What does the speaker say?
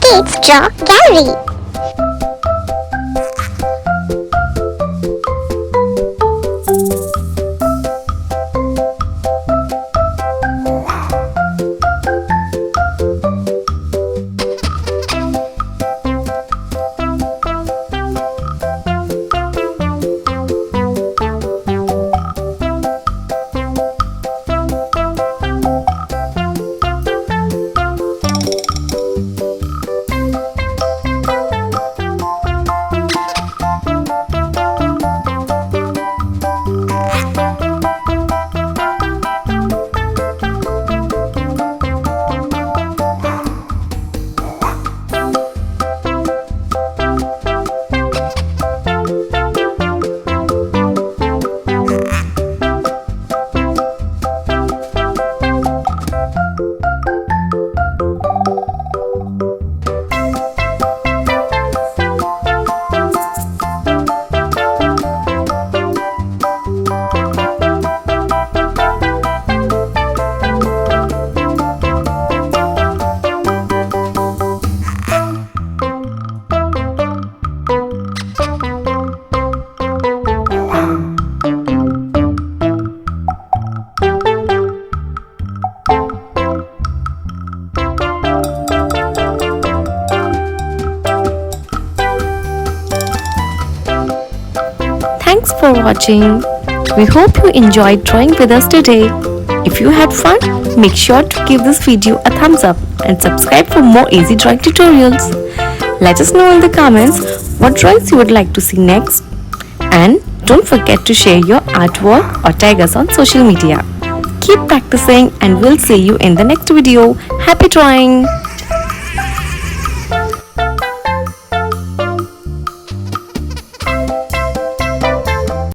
Kids Draw Gallery. Thanks for watching. We hope you enjoyed drawing with us today. If you had fun, make sure to give this video a thumbs up and subscribe for more easy drawing tutorials. Let us know in the comments what drawings you would like to see next. And don't forget to share your artwork or tag us on social media. Keep practicing and we'll see you in the next video. Happy drawing!